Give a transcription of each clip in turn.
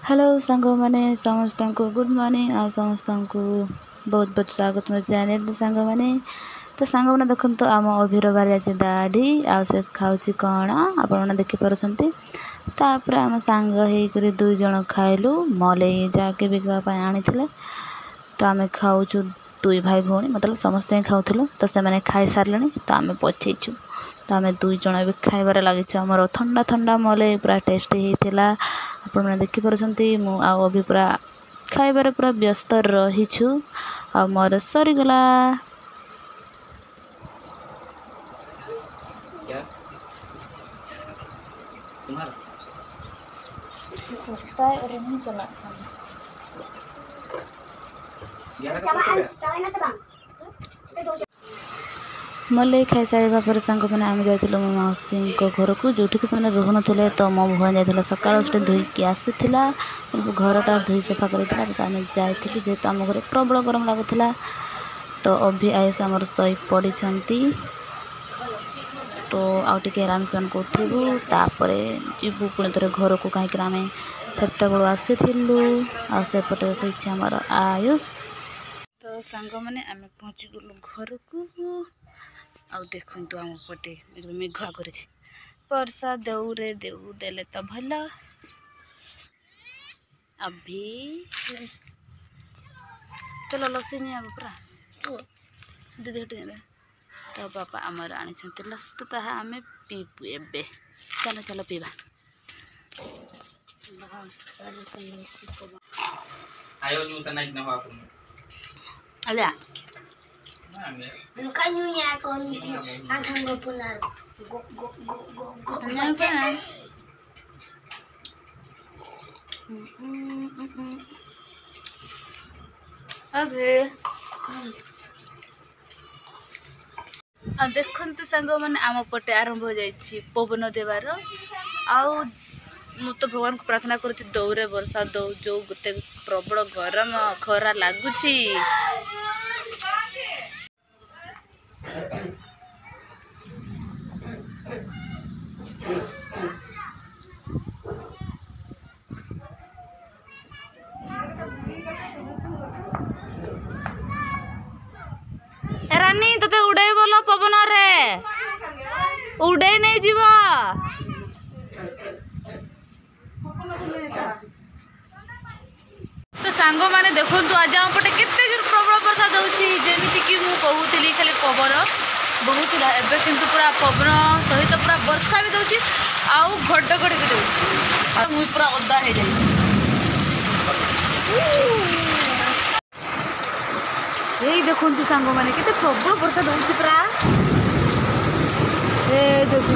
Hello सांग मैंने समस्त को गुड मॉर्निंग आ समस्त को बहुत बहुत स्वागत मो चैनल सांग मैंने तो सांग मैंने देखो तो आम अभिर बाहर जा दाढ़ी आ से खाऊँ कौन आपण देखिपुं तापर आम सांग होकर 2 जन खाइलु मले जाके बिकवाई आनी तो आम खाऊ 2 भाई भौणी मतलब समस्ते खाऊलु तो से खाई सारे तो आम पचेचु तो आम 2 जन भी खाइबार लगे आमर ठंडा ठंडा मले पूरा टेस्टी होता आपने देखिपुं मु अभी पूरा खाइबार पूरा व्यस्त रहीछु आ मोर सरीगला मले खाई सारा पर सांग मैंने आम जाइलु मो मौसी घर को जो से रोहन थे तो मो भौणी जाइए सकाल से धोईकी आसीला घरटा धोई सफा कर आम जाइलु जेहेतु आम घर प्रबल गरम लगुला तो अभी आयुष आमर शई पड़ी तो आउटे आराम से उठेबू तापर जीवु पुणी थे घर को कहीं आम से आसी आसेपटे सही आमर आयुष तो सांग मैंने आम पहुँची गलु घर को आ देखु आम पटे मेघुआ कर वर्षा देउरे देउ देले तो भल अभी चलो लसी नहीं आब पूरा दीदी हटे तो बापा आमर आनी लसी तो ताहा आम पीबू एबे चलो चलो पीवा अलिया अबे देखते सांग मैंने आम पटे आरंभ हो जाइए पवन देवार आउ मु तो भगवान को प्रार्थना करुच्ची दौरे वर्षा दौ जो गोटे प्रबल गरम खरा लगुच रानी तो उड़े बोलो पवन रे उड़े नहीं जीव तो सांग मैंने देखु आज आम पटे केते प्रबल वर्षा दूसरी जमीती कि मुझे कहूली खाली पवन बहुत एवं किंतु पूरा पवन सहित पूरा वर्षा भी दूसरी आउ घड़घड़ी भी दूसरी मुझे पूरा ओदा हो जाए यही देखु सांग मैंने केते प्रबल वर्षा दूसरी पूरा देखु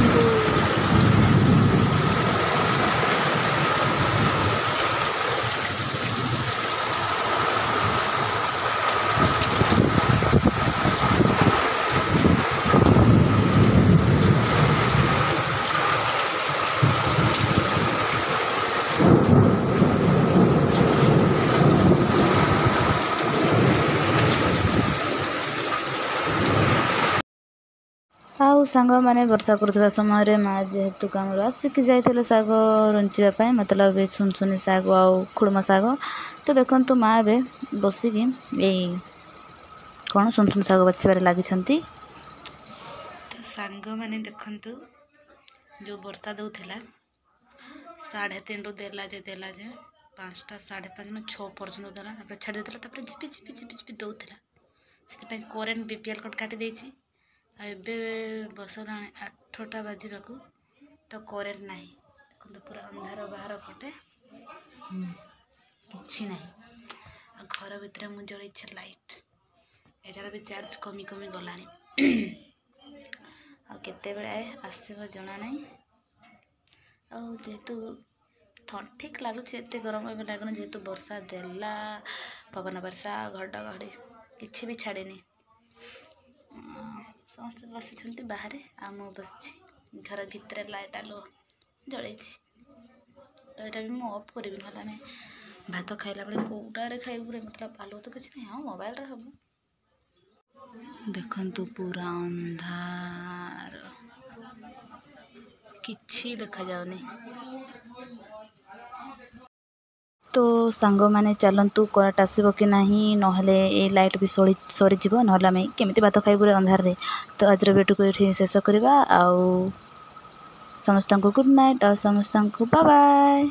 आउ सांग मैंने वर्षा करुवा समय माँ जेहेतु कम आसिक जाइए शाग रुंचापी मतलब सुनसुनी शाग आउ खुड़मा शाग तो देखु माँ ए बसिक कौन सुनसुनी शाग बाछबार लगी तो सांग मैंने देखु जो वर्षा दूला 3:30 रु देला जे 5टा 5:30 6 पर्यटन देला छाड़ी देला झिपी झिपी झिपी झिपी दौला से करेन्ट बीपीएल कट काटी देछि एबे बसला 8टा बाजिबा तो करेन्ट नहीं देखो पूरा अंधार बाहर पटे किछि नहीं घर भितर मु जड़े लाइट एटार भी चार्ज कमी कमी गलानी आ केते बेले आसीबो जना नहीं आ जेहेतु ठीक लगुच एत गरम लगन जेहेतु वर्षा देला पवन वर्षा घड़घड़ी किछि भी छाड़ेनी समस्त बसी बाहर आम बस घर भितर लाइट आलो जड़े तो यहाँ भी मुझे अफ करी ना भात खाइला बेले कौटारे खाइबू मतलब आलू तो किसी नहीं हाँ मोबाइल हम देखंतु पूरा अंधार किछि देखा जाउनी। तो सांग मैंने चलतु करेंट आसब कि नहीं नहले ये लाइट भी सरीज ना आम केमी भात खाइबू अंधार रे। तो आज वीडियो को ये शेष करवा। समस्त को गुड नाइट और समस्त को बाय बाय।